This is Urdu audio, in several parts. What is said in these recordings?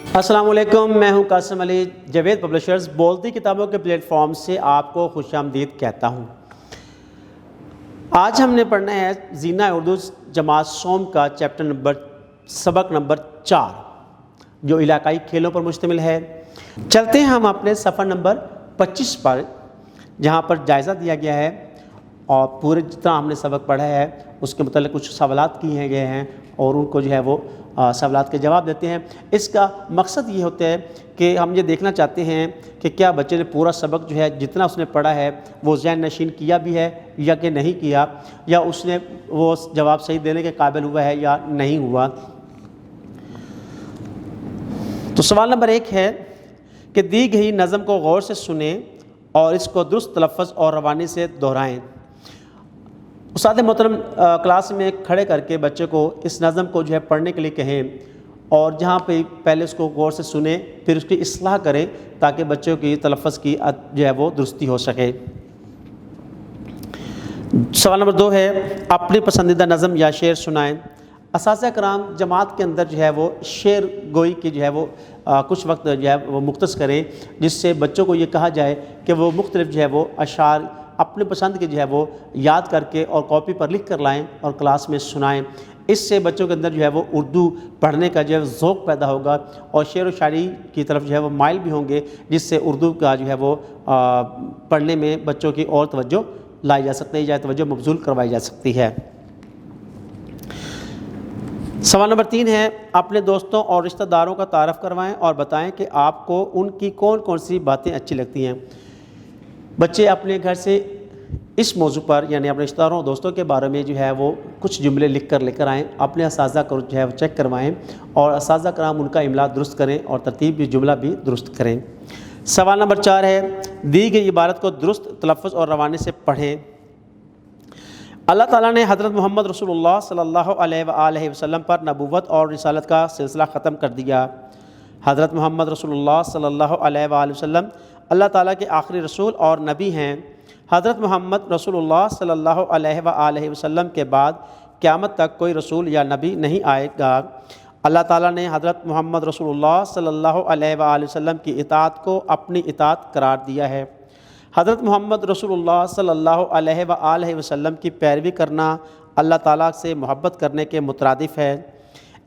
السلام علیکم، میں ہوں قاسم علی، جاوید پبلشرز بولتی کتابوں کے پلیٹ فارم سے آپ کو خوش آمدید کہتا ہوں۔ آج ہم نے پڑھنا ہے زینہ اردو جماعت سوم کا سبق نمبر 4 جو علاقائی کھیلوں پر مشتمل ہے۔ چلتے ہیں ہم اپنے صفحہ نمبر 25 پر، جہاں پر جائزہ دیا گیا ہے اور پورے جتنا ہم نے سبق پڑھا ہے اس کے متعلق کچھ سوالات کیے گئے ہیں اور ان کو جو ہے وہ سوالات کے جواب دیتے ہیں۔ اس کا مقصد یہ ہوتا ہے کہ ہم یہ دیکھنا چاہتے ہیں کہ کیا بچے نے پورا سبق جو ہے جتنا اس نے پڑھا ہے وہ ذہن نشین کیا بھی ہے یا کہ نہیں کیا، یا اس نے وہ جواب صحیح دینے کے قابل ہوا ہے یا نہیں ہوا۔ تو سوال نمبر 1 ہے کہ دی گئی نظم کو غور سے سنیں اور اس کو درست تلفظ اور روانی سے دہرائیں۔ استاد محترم کلاس میں کھڑے کر کے بچے کو اس نظم کو جو ہے پڑھنے کے لیے کہیں اور جہاں پہ پہلے اس کو غور سے سنیں، پھر اس کی اصلاح کریں تاکہ بچوں کی تلفظ کی جو ہے وہ درستی ہو سکے۔ سوال نمبر 2 ہے اپنی پسندیدہ نظم یا شعر سنائیں۔ اساتذہ کرام جماعت کے اندر جو ہے وہ شعر گوئی کی جو ہے وہ کچھ وقت جو ہے وہ مختص کریں، جس سے بچوں کو یہ کہا جائے کہ وہ مختلف جو ہے وہ اشعار اپنے پسند کے جو ہے وہ یاد کر کے اور کاپی پر لکھ کر لائیں اور کلاس میں سنائیں۔ اس سے بچوں کے اندر جو ہے وہ اردو پڑھنے کا جو ہے ذوق پیدا ہوگا اور شعر و شاعری کی طرف جو ہے وہ مائل بھی ہوں گے، جس سے اردو کا جو ہے وہ پڑھنے میں بچوں کی اور توجہ لائی جا سکتی ہے یا توجہ مبذول کروائی جا سکتی ہے۔ سوال نمبر 3 ہے اپنے دوستوں اور رشتہ داروں کا تعارف کروائیں اور بتائیں کہ آپ کو ان کی کون کون سی باتیں اچھی لگتی ہیں۔ بچے اپنے گھر سے اس موضوع پر یعنی اپنے رشتہ داروں اور دوستوں کے بارے میں جو ہے وہ کچھ جملے لکھ کر لے کر آئیں، اپنے اساتذہ کو جو ہے وہ چیک کروائیں اور اساتذہ کرام ان کا املا درست کریں اور ترتیب بھی جملہ بھی درست کریں۔ سوال نمبر 4 ہے دی گئی عبارت کو درست تلفظ اور روانی سے پڑھیں۔ اللہ تعالیٰ نے حضرت محمد رسول اللہ صلی اللہ علیہ وآلہ وسلم پر نبوت اور رسالت کا سلسلہ ختم کر دیا۔ حضرت محمد رسول اللہ صلی اللہ علیہ وآلہ وسلم اللہ تعالیٰ کے آخری رسول اور نبی ہیں۔ حضرت محمد رسول اللہ صلی اللہ علیہ وآلہ وسلم کے بعد قیامت تک کوئی رسول یا نبی نہیں آئے گا۔ اللہ تعالیٰ نے حضرت محمد رسول اللہ صلی اللہ علیہ وآلہ وسلم کی اطاعت کو اپنی اطاعت قرار دیا ہے۔ حضرت محمد رسول اللہ صلی اللہ علیہ وآلہ وسلم کی پیروی کرنا اللہ تعالیٰ سے محبت کرنے کے مترادف ہے۔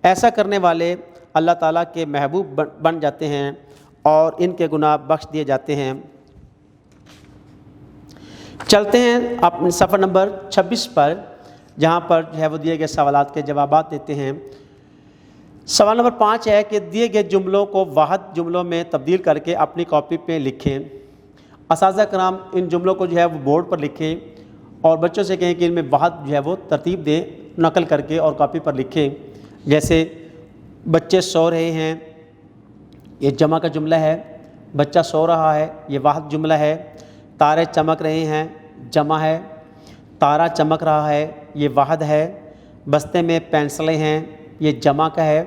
ایسا کرنے والے اللہ تعالیٰ کے محبوب بن جاتے ہیں اور ان کے گناہ بخش دیے جاتے ہیں۔ چلتے ہیں اپنے صفحہ نمبر 26 پر، جہاں پر جو ہے وہ دیے گئے سوالات کے جوابات دیتے ہیں۔ سوال نمبر 5 ہے کہ دیے گئے جملوں کو واحد جملوں میں تبدیل کر کے اپنی کاپی پہ لکھیں۔ اساتذہ کرام ان جملوں کو جو ہے وہ بورڈ پر لکھیں اور بچوں سے کہیں کہ ان میں واحد جو ہے وہ ترتیب دیں، نقل کر کے اور کاپی پر لکھیں۔ جیسے بچے سو رہے ہیں، یہ جمع کا جملہ ہے، بچہ سو رہا ہے یہ واحد جملہ ہے۔ تارے چمک رہے ہیں جمع ہے، تارا چمک رہا ہے یہ واحد ہے۔ بستے میں پینسلیں ہیں یہ جمع کا ہے،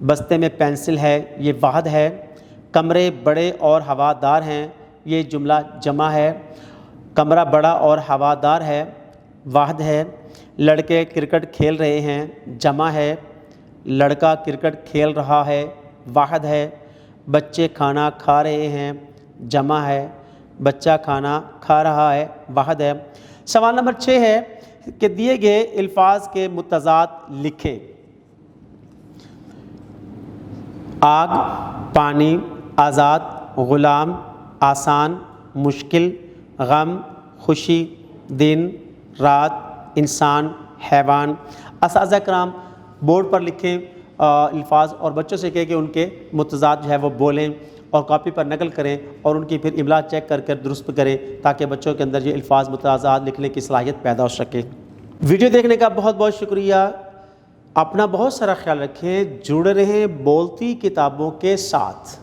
بستے میں پینسل ہے یہ واحد ہے۔ کمرے بڑے اور ہوادار ہیں یہ جملہ جمع ہے۔ کمرہ بڑا اور ہوادار ہے واحد ہے۔ لڑکے کرکٹ کھیل رہے ہیں جمع ہے۔ لڑکا کرکٹ کھیل رہا ہے واحد ہے۔ بچے کھانا کھا رہے ہیں جمع ہے۔ بچہ کھانا کھا رہا ہے واحد ہے۔ سوال نمبر 6 ہے کہ دیے گئے الفاظ کے متضاد لکھیں۔ آگ، پانی، آزاد، غلام، آسان، مشکل، غم، خوشی، دن، رات، انسان، حیوان۔ اساتذہ کرام بورڈ پر لکھیں الفاظ اور بچوں سے کہیں کہ ان کے متضاد جو ہے وہ بولیں اور کاپی پر نقل کریں اور ان کی پھر املا چیک کر درست کریں تاکہ بچوں کے اندر یہ الفاظ متضاد لکھنے کی صلاحیت پیدا ہو سکے۔ ویڈیو دیکھنے کا بہت بہت شکریہ۔ اپنا بہت سارا خیال رکھیں، جڑے رہیں بولتی کتابوں کے ساتھ۔